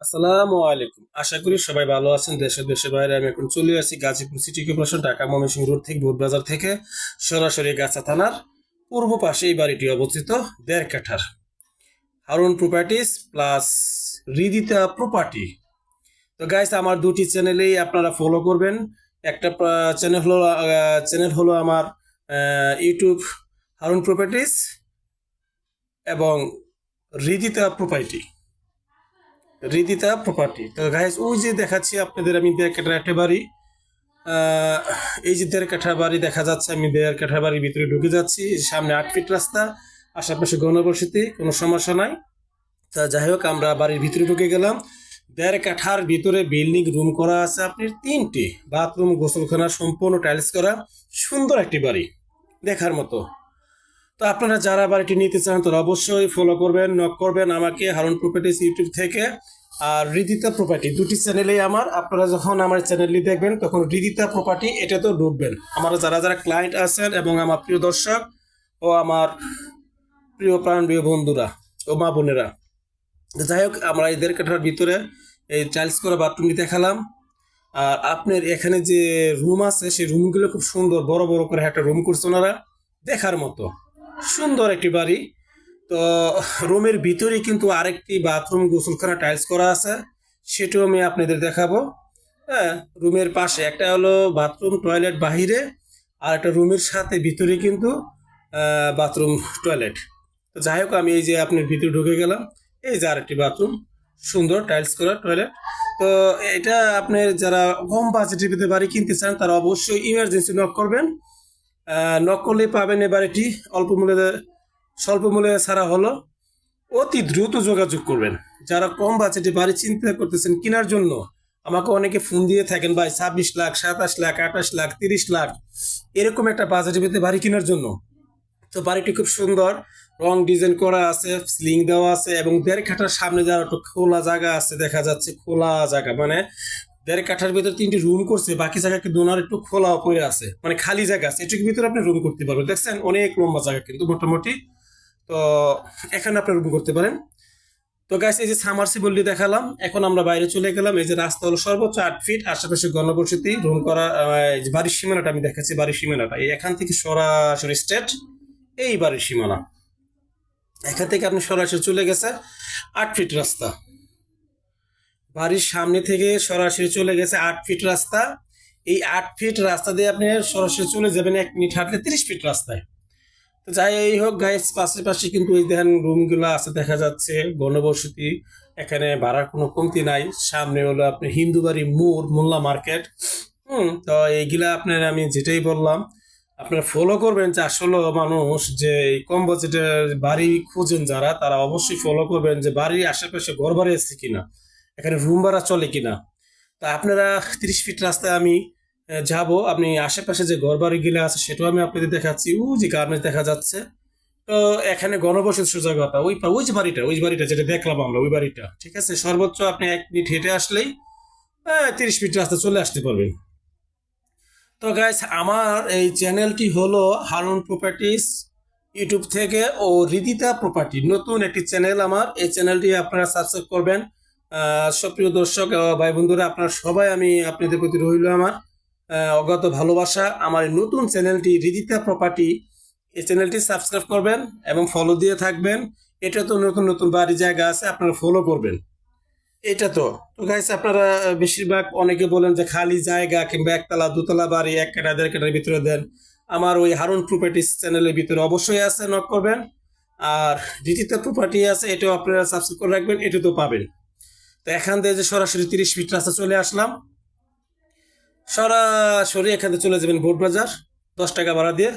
আসসালামু আলাইকুম। আশা করি সবাই ভালো আছেন। দেশের বাইরে আমি এখন চলে আসি Gazipur city corporation Dhaka Mymensingh road থেকে ভোটবাজার থেকে সরাসরি গাছা থানার পূর্ব পাশে এই বাড়িটি অবস্থিত ১.৫ কাঠার হারুন প্রপার্টিস প্লাস হৃদিতা প্রপার্টি। তো গাইস, আমার দুটি চ্যানেলেই আপনারা ফলো করবেন। একটা চ্যানেল হলো আমার ইউটিউব হারুন প্রপার্টিস এবং হৃদিতা প্রপার্টি। তো গাইস, ওই যে দেখাচ্ছি আপনাদের আমি ১.৫ কাঠার একটা বাড়ি। আহ, এই যে ১.৫ কাঠা বাড়ি দেখা যাচ্ছে, আমি ১.৫ কাঠা বাড়ির ভিতরে ঢুকে যাচ্ছি। সামনে ৮ ফিট রাস্তা, আশেপাশে ঘনবসতি, কোনো সমস্যা নাই। তা যাই হোক, আমরা বাড়ির ভিতরে ঢুকে গেলাম। ১.৫ কাঠার ভিতরে বিল্ডিং রুম করা আছে আপনার ৩টি, বাথরুম গোসলখানা সম্পূর্ণ টাইলস করা, সুন্দর একটি বাড়ি দেখার মতো। তো আপনারা যারা বাড়িটি নিতে চান তারা অবশ্যই ফলো করবেন, নক করবেন আমাকে হারুন প্রপার্টিস ইউটিউব থেকে। আর হৃদিতা প্রপার্টি দুটি চ্যানেলেই আমার। আপনারা যখন আমার চ্যানেলটি দেখবেন তখন হৃদিতা প্রপার্টি এটাতেও ঢুকবেন। আমার যারা যারা ক্লায়েন্ট আছেন এবং আমার প্রিয় দর্শক ও আমার প্রিয় প্রাণপ্রিয় বন্ধুরা ও মা বোনেরা, যাই হোক, আমরা এই ১.৫ কাঠার ভিতরে এই টাইলস করা বাথরুমটি দেখালাম। আর আপনার এখানে যে রুম আছে সেই রুমগুলো খুব সুন্দর, বড় বড় করে একটা রুম করছে ওনারা, দেখার মতো সুন্দর একটি বাড়ি। তো রুমের ভিতরে কিন্তু আরেকটি বাথরুম গোসলখানা টাইলস করা আছে, সেটাও আমি আপনাদের দেখাবো। হ্যাঁ, রুমের পাশে একটা হলো বাথরুম টয়লেট বাহিরে, আর একটা রুমের সাথে ভিতরে কিন্তু বাথরুম টয়লেট। তো যাই হোক, আমি এই যে আপনার ভিতরে ঢুকে গেলাম। এই যে আরেকটি বাথরুম, সুন্দর টাইলস করা টয়লেট। তো এটা আপনার যারা কম বাজেটের ভিতরে বাড়ি কিনতে চান তারা অবশ্যই ইমার্জেন্সি নক করবেন। নক করলেই পাবেন এই বাড়িটি স্বল্প মূল্যে ছাড়া হলো। অতি দ্রুত যোগাযোগ করবেন। যারা কম বাজেটে বাড়ি চিন্তা করতেছেন কেনার জন্য, আমাকে অনেকে ফোন দিয়ে থাকেন, ভাই ২৬ লাখ, ২৭ লাখ, ২৮ লাখ, ৩০ লাখ এরকম একটা বাজেটের ভিতরে বাড়ি কেনার জন্য। তো বাড়িটি খুব সুন্দর, রং ডিজাইন করা আছে, সিলিং দেওয়া আছে এবং ১.৫ কাঠার সামনে যারা একটু খোলা জায়গা আছে, দেখা যাচ্ছে খোলা জায়গা, মানে ১.৫ কাঠার ভিতরে ৩টি রুম করছে, বাকি জায়গা কিন্তু ওনার একটু খোলা পড়ে আছে, মানে খালি জায়গা আছে, এটুকুর ভিতরে আপনি রুম করতে পারবেন। দেখছেন অনেক লম্বা জায়গা কিন্তু মোটামুটি। তো এখানে আপনি রুম করতে পারেন। তো গাইস, এই যে সামারসিবলটি দেখালাম, এখন আমরা বাইরে চলে গেলাম। এই যে রাস্তা হলো সর্বোচ্চ ৮ ফিট, আশেপাশে ঘনবসতি, রুম করা। বাড়ির সীমানাটা আমি দেখাচ্ছি, বাড়ির সীমানাটা এই এখান থেকে সরাসরি স্ট্রেট এই বাড়ির সীমানা। এখান থেকে আপনি সরাসরি চলে গেছে ৮ ফিট রাস্তা, বাড়ির সামনে থেকে সরাসরি চলে গেছে ৮ ফিট রাস্তা। এই ৮ ফিট রাস্তা দিয়ে আপনি সরাসরি চলে যাবেন ১ মিনিট হাঁটলে ৩০ ফিট রাস্তায়। তো যাই হোক গাইস, পাশে কিন্তু এই দেখেন রুমগুলো আছে, দেখা যাচ্ছে ঘনবসতি, এখানে ভাড়ার কোনো কমতি নাই। সামনে হলো আপনি হিন্দু বাড়ি মোড়, মোল্লা মার্কেট। তো এইগুলা আপনার আমি যেটাই বললাম, আপনারা ফলো করবেন। যে আসলে মানুষ যে কম বাজেটের বাড়ি খুঁজেন যারা, তারা অবশ্যই ফলো করবেন যে বাড়ির আশেপাশে ঘর বাড়ি আছে কিনা, এখানে রুম ভাড়া চলে কিনা। তা আপনারা ৩০ ফিট রাস্তায় আমি যাব, আপনি আশেপাশে যে ঘর বাড়িগুলো আছে সেটাও আমি আপনাদের দেখাচ্ছি। ওই যে গার্মেন্টস দেখা যাচ্ছে। তো এখানে ঘনবসতি সোজা কথা, ওই যে বাড়িটা যেটা দেখলাম আমরা, ওই বাড়িটা ঠিক আছে। সর্বোচ্চ আপনি ১ মিনিট হেঁটে আসলেই ৩০ ফিট রাস্তা চলে আসতে পারবেন। তো গাইস, আমার এই চ্যানেলটি হলো হারুন প্রপার্টিস ইউটিউব থেকে ও হৃদিতা প্রপার্টি, নতুন একটি চ্যানেল আমার। এই চ্যানেলটি আপনারা সাবস্ক্রাইব করবেন। সুপ্রিয় দর্শক ভাই বন্ধুরা, আপনারা সবাই, আমি আপনাদের প্রতি রইল আমার অগাধ ভালোবাসা। আমার এই নতুন চ্যানেলটি হৃদিতা প্রপার্টি, এই চ্যানেলটি সাবস্ক্রাইব করবেন এবং ফলো দিয়ে থাকবেন। এটা তো নতুন নতুন বাড়ি জায়গা আছে, আপনারা ফলো করবেন। এটা তো তো গাইস, আপনারা বেশিরভাগ অনেকে বলেন যে খালি জায়গা কিংবা একতলা দোতলা বাড়ি ১ কাঠা ১.৫ কাঠার ভিতরে দেন। আমার ওই হারুন প্রপার্টিস চ্যানেলের ভিতরে অবশ্যই আছে, নক করবেন। আর ডিজিটাল প্রপার্টি আছে, এটাও আপনারা সাবস্ক্রাইব করে রাখবেন, এটা তো পাবেন। তো এখান থেকে যে সরাসরি ৩০ ফিট রাস্তা চলে আসলাম, সরাসরি এখান থেকে চলে যাবেন ভোটবাজার। ১০ টাকা ভাড়া দিয়ে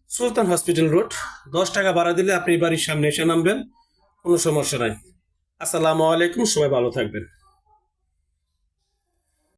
সুলতান হসপিটাল রোড, ১০ টাকা ভাড়া দিলে আপনি বাড়ির সামনে এসে নামবেন, কোনো সমস্যা নাই। আসসালামু আলাইকুম, সবাই ভালো থাকবেন।